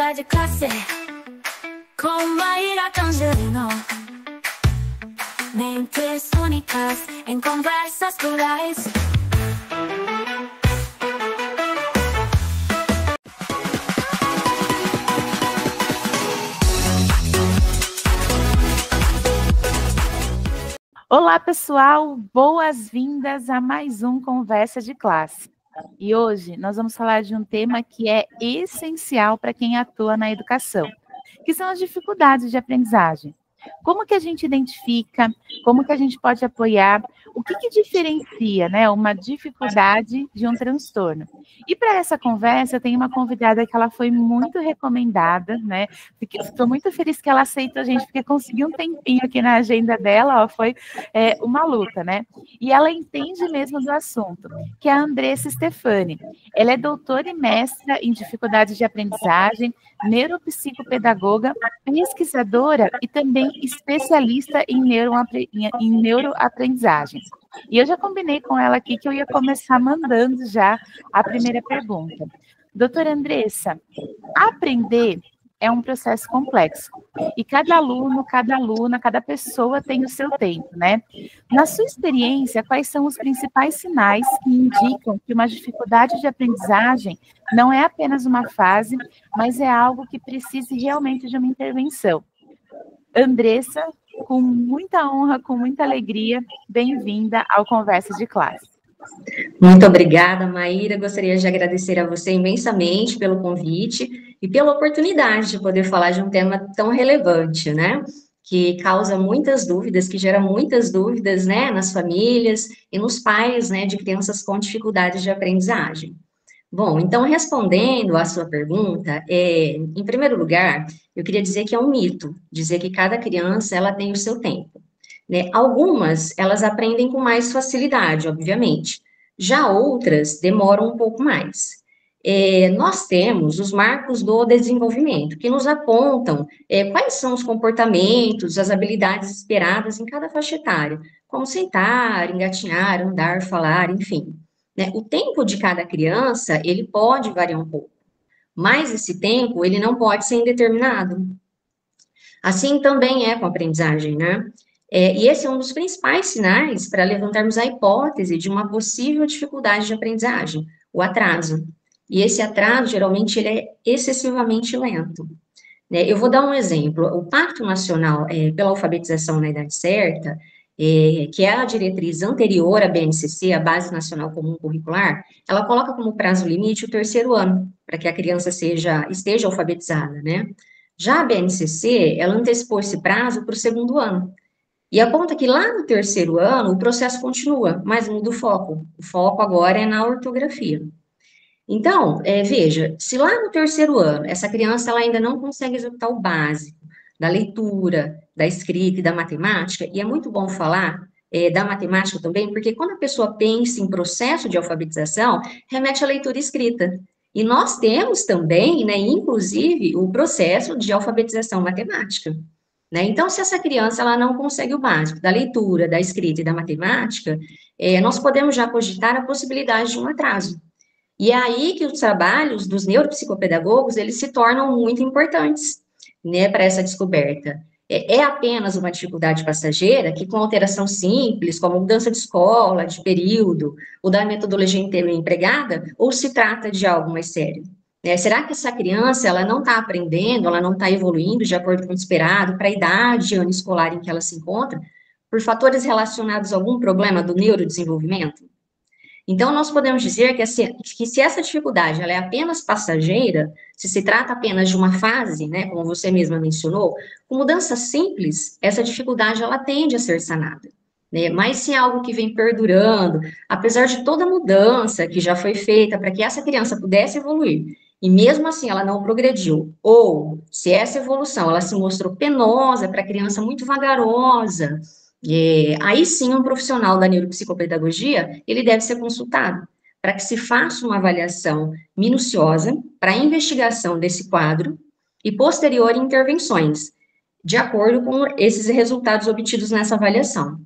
Conversa de classe com Maíra Angelino. Mentes únicas em conversas plurais. Olá, pessoal! Boas-vindas a mais um Conversa de Classe. E hoje nós vamos falar de um tema que é essencial para quem atua na educação, que são as dificuldades de aprendizagem. Como que a gente identifica, como que a gente pode apoiar, o que diferencia, né, uma dificuldade de um transtorno? E para essa conversa, eu tenho uma convidada que ela foi muito recomendada, né? Estou muito feliz que ela aceitou a gente, porque conseguiu um tempinho aqui na agenda dela, ó, foi uma luta, né? E ela entende mesmo do assunto, que é a Andressa Stefani. Ela é doutora e mestra em dificuldades de aprendizagem, neuropsicopedagoga, pesquisadora e também especialista em neuroaprendizagem. E eu já combinei com ela aqui que eu ia começar mandando já a primeira pergunta. Doutora Andressa, aprender é um processo complexo. E cada aluno, cada aluna, cada pessoa tem o seu tempo, né? Na sua experiência, quais são os principais sinais que indicam que uma dificuldade de aprendizagem não é apenas uma fase, mas é algo que precise realmente de uma intervenção? Andressa, com muita honra, com muita alegria, bem-vinda ao Conversa de Classe. Muito obrigada, Maíra. Gostaria de agradecer a você imensamente pelo convite e pela oportunidade de poder falar de um tema tão relevante, né? Que causa muitas dúvidas, que gera muitas dúvidas, né, nas famílias e nos pais, né, de crianças com dificuldades de aprendizagem. Bom, então, respondendo à sua pergunta, em primeiro lugar, eu queria dizer que é um mito, dizer que cada criança, ela tem o seu tempo, né? Algumas, elas aprendem com mais facilidade, obviamente, já outras demoram um pouco mais. Nós temos os marcos do desenvolvimento, que nos apontam quais são os comportamentos, as habilidades esperadas em cada faixa etária, como sentar, engatinhar, andar, falar, enfim. Né? O tempo de cada criança, ele pode variar um pouco, mas esse tempo, ele não pode ser indeterminado. Assim também é com a aprendizagem, né? E esse é um dos principais sinais para levantarmos a hipótese de uma possível dificuldade de aprendizagem, o atraso. E esse atraso, geralmente, ele é excessivamente lento. Né? Eu vou dar um exemplo. O Pacto Nacional pela Alfabetização na Idade Certa, que é a diretriz anterior à BNCC, a Base Nacional Comum Curricular, ela coloca como prazo limite o terceiro ano, para que a criança esteja alfabetizada, né? Já a BNCC, ela antecipou esse prazo para o segundo ano, e aponta que lá no terceiro ano o processo continua, mas muda o foco. O foco agora é na ortografia. Então, veja, se lá no terceiro ano essa criança ela ainda não consegue executar o básico da leitura, da escrita e da matemática, e é muito bom falar da matemática também, porque quando a pessoa pensa em processo de alfabetização, remete à leitura e escrita. E nós temos também, né, inclusive, o processo de alfabetização matemática. Né? Então, se essa criança ela não consegue o básico da leitura, da escrita e da matemática, nós podemos já cogitar a possibilidade de um atraso. E é aí que os trabalhos dos neuropsicopedagogos, eles se tornam muito importantes, né, para essa descoberta. É apenas uma dificuldade passageira que, com alteração simples, como mudança de escola, de período, ou da metodologia inteira empregada, ou se trata de algo mais sério? Será que essa criança, ela não está aprendendo, ela não está evoluindo de acordo com o esperado, para a idade, ano escolar em que ela se encontra, por fatores relacionados a algum problema do neurodesenvolvimento? Então, nós podemos dizer que se essa dificuldade ela é apenas passageira, se trata apenas de uma fase, né, como você mesma mencionou, com mudança simples, essa dificuldade ela tende a ser sanada. Né? Mas se é algo que vem perdurando, apesar de toda a mudança que já foi feita para que essa criança pudesse evoluir, e mesmo assim ela não progrediu, ou se essa evolução ela se mostrou penosa para a criança, muito vagarosa, aí sim um profissional da neuropsicopedagogia, ele deve ser consultado, para que se faça uma avaliação minuciosa para a investigação desse quadro e posterior intervenções, de acordo com esses resultados obtidos nessa avaliação.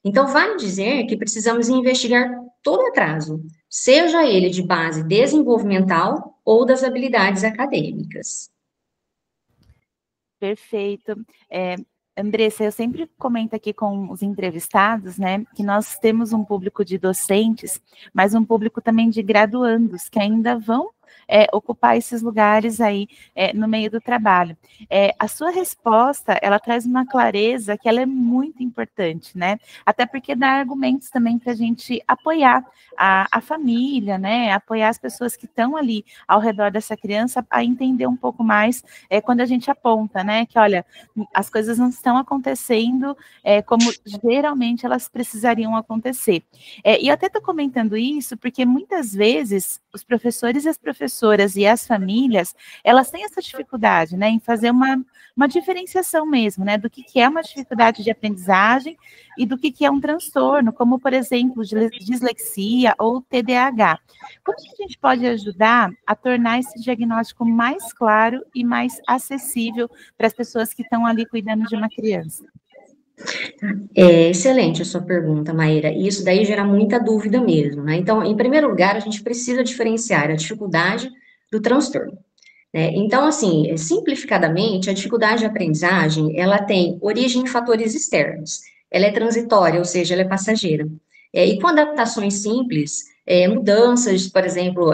Então, vale dizer que precisamos investigar todo atraso, seja ele de base desenvolvimental ou das habilidades acadêmicas. Perfeito. Andressa, eu sempre comento aqui com os entrevistados, né, que nós temos um público de docentes, mas um público também de graduandos que ainda vão ocupar esses lugares aí no meio do trabalho. A sua resposta, ela traz uma clareza que ela é muito importante, né? Até porque dá argumentos também para a gente apoiar a família, né? Apoiar as pessoas que estão ali ao redor dessa criança a entender um pouco mais quando a gente aponta, né? Que, olha, as coisas não estão acontecendo como geralmente elas precisariam acontecer. E eu até estou comentando isso porque muitas vezes os professores e as professoras e as famílias, elas têm essa dificuldade, né, em fazer uma diferenciação mesmo, né, do que é uma dificuldade de aprendizagem e do que é um transtorno, como, por exemplo, dislexia ou TDAH. Como que a gente pode ajudar a tornar esse diagnóstico mais claro e mais acessível para as pessoas que estão ali cuidando de uma criança? Excelente a sua pergunta, Maíra, e isso daí gera muita dúvida mesmo, né? Então, em primeiro lugar, a gente precisa diferenciar a dificuldade do transtorno, né? Então, assim, simplificadamente, a dificuldade de aprendizagem, ela tem origem em fatores externos, ela é transitória, ou seja, ela é passageira. E com adaptações simples, mudanças, por exemplo,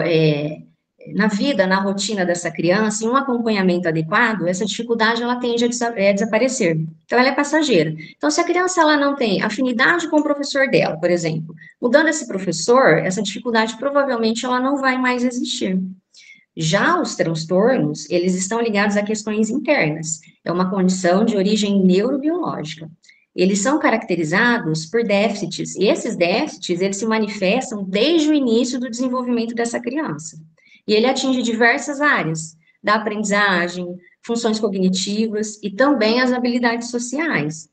na vida, na rotina dessa criança, em um acompanhamento adequado, essa dificuldade ela tende a desaparecer. Então, ela é passageira. Então, se a criança ela não tem afinidade com o professor dela, por exemplo, mudando esse professor, essa dificuldade provavelmente ela não vai mais existir. Já os transtornos, eles estão ligados a questões internas. É uma condição de origem neurobiológica. Eles são caracterizados por déficits, e esses déficits, eles se manifestam desde o início do desenvolvimento dessa criança. E ele atinge diversas áreas, da aprendizagem, funções cognitivas e também as habilidades sociais.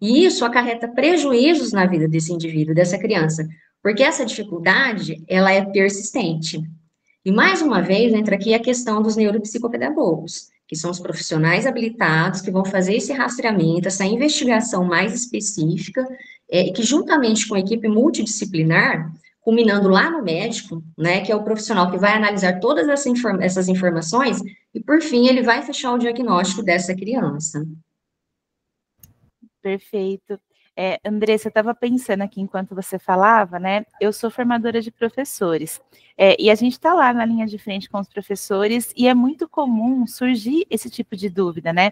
E isso acarreta prejuízos na vida desse indivíduo, dessa criança, porque essa dificuldade, ela é persistente. E mais uma vez entra aqui a questão dos neuropsicopedagogos, que são os profissionais habilitados que vão fazer esse rastreamento, essa investigação mais específica, e que juntamente com a equipe multidisciplinar, culminando lá no médico, né, que é o profissional que vai analisar todas essas informações, e por fim ele vai fechar o diagnóstico dessa criança. Perfeito. Andressa, eu estava pensando aqui enquanto você falava, né? Eu sou formadora de professores, e a gente está lá na linha de frente com os professores, e é muito comum surgir esse tipo de dúvida, né?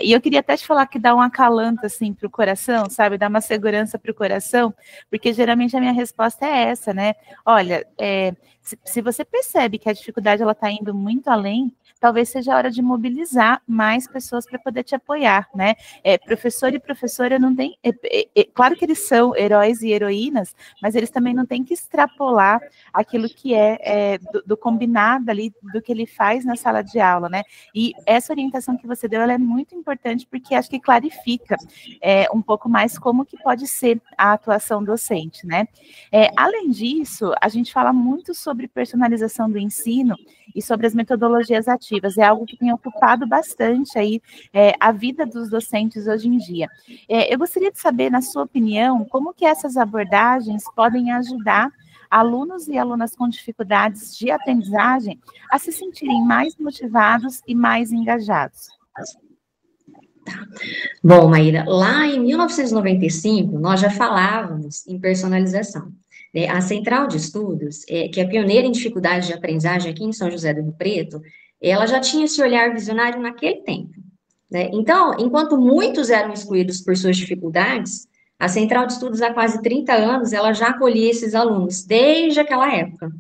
E eu queria até te falar que dá um acalanto, assim, para o coração, sabe? Dá uma segurança para o coração, porque geralmente a minha resposta é essa, né? Olha, se você percebe que a dificuldade ela está indo muito além, talvez seja a hora de mobilizar mais pessoas para poder te apoiar, né? Professor e professora não tem... claro que eles são heróis e heroínas, mas eles também não têm que extrapolar aquilo que do combinado ali, do que ele faz na sala de aula, né? E essa orientação que você deu, ela é muito importante, porque acho que clarifica um pouco mais como que pode ser a atuação docente, né? Além disso, a gente fala muito sobre personalização do ensino e sobre as metodologias ativas, é algo que tem ocupado bastante aí a vida dos docentes hoje em dia. Eu gostaria de saber, na sua opinião, como que essas abordagens podem ajudar alunos e alunas com dificuldades de aprendizagem a se sentirem mais motivados e mais engajados. Bom, Maíra, lá em 1995, nós já falávamos em personalização. A Central de Estudos, que é pioneira em dificuldades de aprendizagem aqui em São José do Rio Preto, ela já tinha esse olhar visionário naquele tempo, né? Então, enquanto muitos eram excluídos por suas dificuldades, a Central de Estudos, há quase 30 anos, ela já acolhia esses alunos, desde aquela época,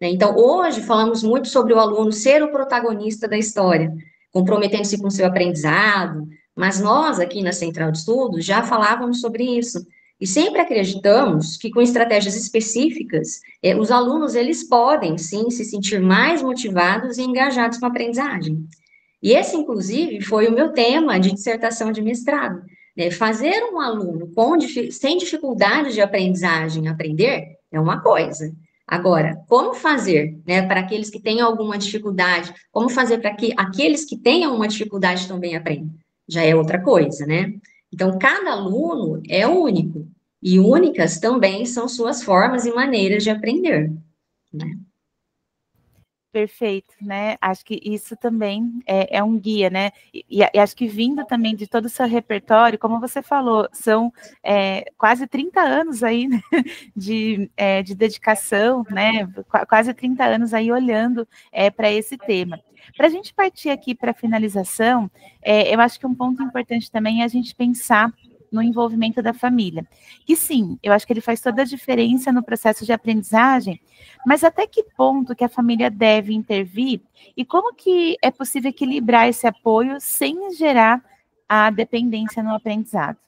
né? Então, hoje, falamos muito sobre o aluno ser o protagonista da história, comprometendo-se com o seu aprendizado, mas nós, aqui na Central de Estudos, já falávamos sobre isso, e sempre acreditamos que com estratégias específicas, os alunos, eles podem, sim, se sentir mais motivados e engajados com a aprendizagem. E esse, inclusive, foi o meu tema de dissertação de mestrado, né? Fazer um aluno sem dificuldade de aprendizagem aprender é uma coisa. Agora, como fazer, né, para aqueles que têm alguma dificuldade, como fazer para que aqueles que tenham uma dificuldade também aprendam? Já é outra coisa, né? Então, cada aluno é único, e únicas também são suas formas e maneiras de aprender, né? Perfeito, né? Acho que isso também é um guia, né? E acho que vindo também de todo o seu repertório, como você falou, são quase 30 anos aí, né, de dedicação, né? Quase 30 anos aí olhando para esse tema. Para a gente partir aqui para a finalização, eu acho que um ponto importante também é a gente pensar no envolvimento da família. Que sim, eu acho que ele faz toda a diferença no processo de aprendizagem, mas até que ponto que a família deve intervir e como que é possível equilibrar esse apoio sem gerar a dependência no aprendizado?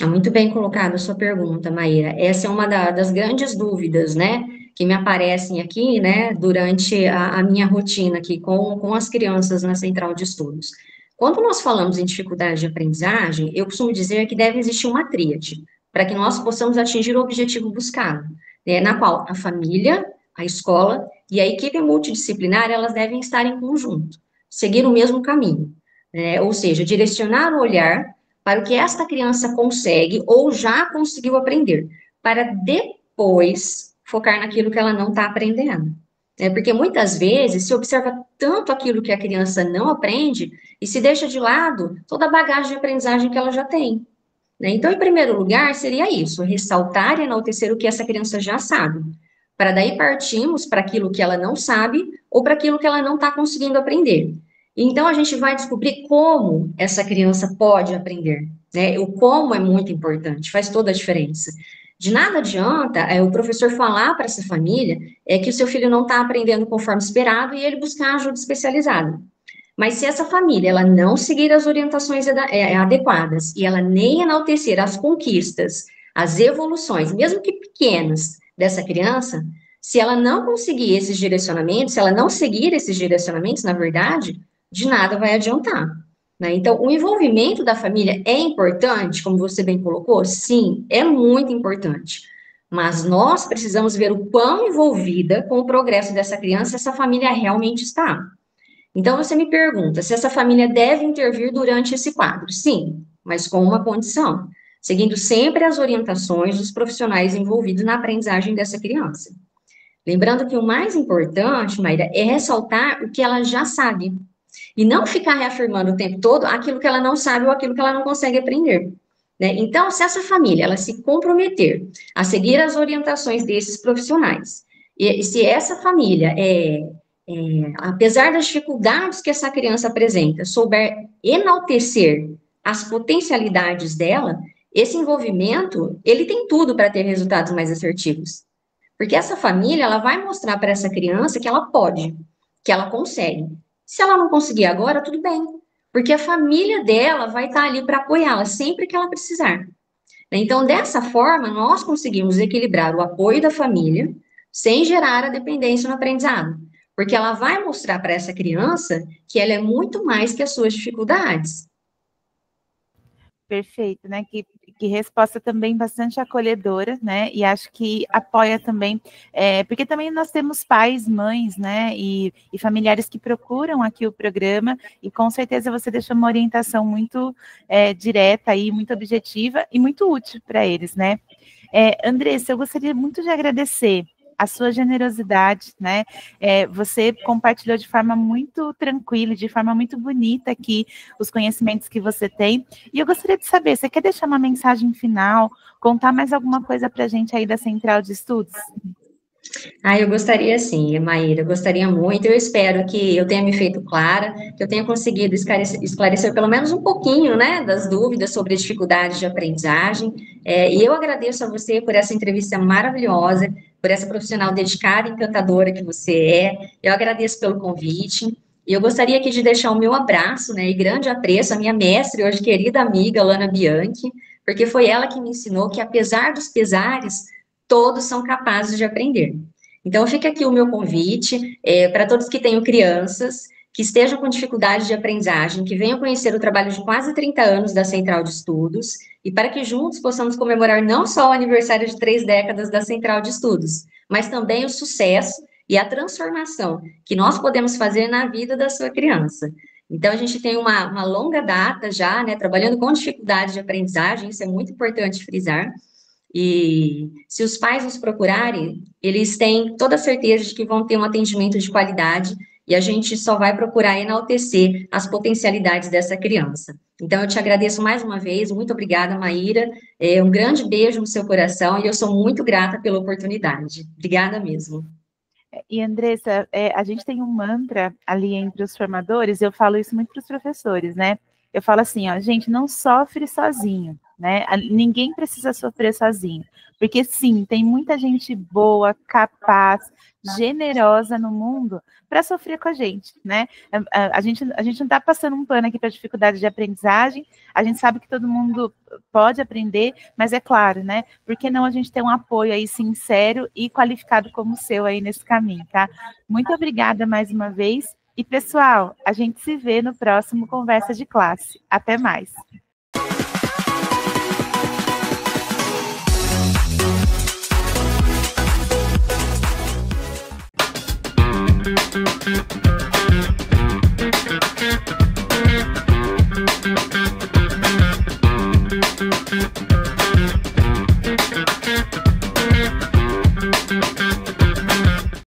Muito bem colocada a sua pergunta, Maíra. Essa é uma das grandes dúvidas, né, que me aparecem aqui, né, durante a minha rotina aqui com as crianças na central de estudos. Quando nós falamos em dificuldade de aprendizagem, eu costumo dizer que deve existir uma tríade, para que nós possamos atingir o objetivo buscado, né, na qual a família, a escola e a equipe multidisciplinar, elas devem estar em conjunto, seguir o mesmo caminho, né, ou seja, direcionar o olhar para o que esta criança consegue ou já conseguiu aprender, para depois focar naquilo que ela não está aprendendo. Porque muitas vezes se observa tanto aquilo que a criança não aprende e se deixa de lado toda a bagagem de aprendizagem que ela já tem. Então, em primeiro lugar, seria isso, ressaltar e enaltecer o que essa criança já sabe, para daí partirmos para aquilo que ela não sabe ou para aquilo que ela não está conseguindo aprender. Então, a gente vai descobrir como essa criança pode aprender, né? O como é muito importante, faz toda a diferença. De nada adianta o professor falar para essa família que o seu filho não está aprendendo conforme esperado e ele buscar ajuda especializada. Mas se essa família ela não seguir as orientações adequadas e ela nem enaltecer as conquistas, as evoluções, mesmo que pequenas, dessa criança, se ela não conseguir esses direcionamentos, se ela não seguir esses direcionamentos, na verdade, de nada vai adiantar. Né? Então, o envolvimento da família é importante, como você bem colocou? Sim, é muito importante. Mas nós precisamos ver o quão envolvida com o progresso dessa criança essa família realmente está. Então, você me pergunta se essa família deve intervir durante esse quadro. Sim, mas com uma condição, seguindo sempre as orientações dos profissionais envolvidos na aprendizagem dessa criança. Lembrando que o mais importante, Maíra, é ressaltar o que ela já sabe. E não ficar reafirmando o tempo todo aquilo que ela não sabe ou aquilo que ela não consegue aprender. Né? Então, se essa família ela se comprometer a seguir as orientações desses profissionais, e se essa família apesar das dificuldades que essa criança apresenta, souber enaltecer as potencialidades dela, esse envolvimento, ele tem tudo para ter resultados mais assertivos. Porque essa família, ela vai mostrar para essa criança que ela pode, que ela consegue. Se ela não conseguir agora, tudo bem. Porque a família dela vai estar ali para apoiá-la sempre que ela precisar. Então, dessa forma, nós conseguimos equilibrar o apoio da família sem gerar a dependência no aprendizado. Porque ela vai mostrar para essa criança que ela é muito mais que as suas dificuldades. Perfeito, né? Que resposta também bastante acolhedora, né? E acho que apoia também, porque também nós temos pais, mães, né? E familiares que procuram aqui o programa, e com certeza você deixou uma orientação muito direta aí, muito objetiva e muito útil para eles, né? Andressa, eu gostaria muito de agradecer a sua generosidade, né? Você compartilhou de forma muito tranquila, de forma muito bonita aqui os conhecimentos que você tem. E eu gostaria de saber, você quer deixar uma mensagem final, contar mais alguma coisa para a gente aí da Central de Estudos? Eu gostaria sim, Maíra, eu gostaria muito, eu espero que eu tenha me feito clara, que eu tenha conseguido esclarecer pelo menos um pouquinho, né, das dúvidas sobre dificuldades de aprendizagem, e eu agradeço a você por essa entrevista maravilhosa, por essa profissional dedicada e encantadora que você eu agradeço pelo convite, e eu gostaria aqui de deixar o meu abraço, né, e grande apreço à minha mestre, hoje querida amiga, Lana Bianchi, porque foi ela que me ensinou que, apesar dos pesares, todos são capazes de aprender. Então, fica aqui o meu convite para todos que tenham crianças, que estejam com dificuldade de aprendizagem, que venham conhecer o trabalho de quase 30 anos da Central de Estudos, e para que juntos possamos comemorar não só o aniversário de 3 décadas da Central de Estudos, mas também o sucesso e a transformação que nós podemos fazer na vida da sua criança. Então, a gente tem uma longa data já, né, trabalhando com dificuldade de aprendizagem, isso é muito importante frisar, E se os pais nos procurarem, eles têm toda a certeza de que vão ter um atendimento de qualidade e a gente só vai procurar enaltecer as potencialidades dessa criança. Então, eu te agradeço mais uma vez, muito obrigada, Maíra, um grande beijo no seu coração e eu sou muito grata pela oportunidade. Obrigada mesmo. E, Andressa, a gente tem um mantra ali entre os formadores, eu falo isso muito para os professores, né? Eu falo assim, ó, gente, não sofre sozinho, né? Ninguém precisa sofrer sozinho, porque sim, tem muita gente boa, capaz, generosa no mundo para sofrer com a gente, né? A gente não está passando um pano aqui para dificuldade de aprendizagem, a gente sabe que todo mundo pode aprender, mas é claro, né? Por que não a gente ter um apoio aí sincero e qualificado como o seu aí nesse caminho, tá? Muito obrigada mais uma vez. E, pessoal, a gente se vê no próximo Conversa de Classe. Até mais.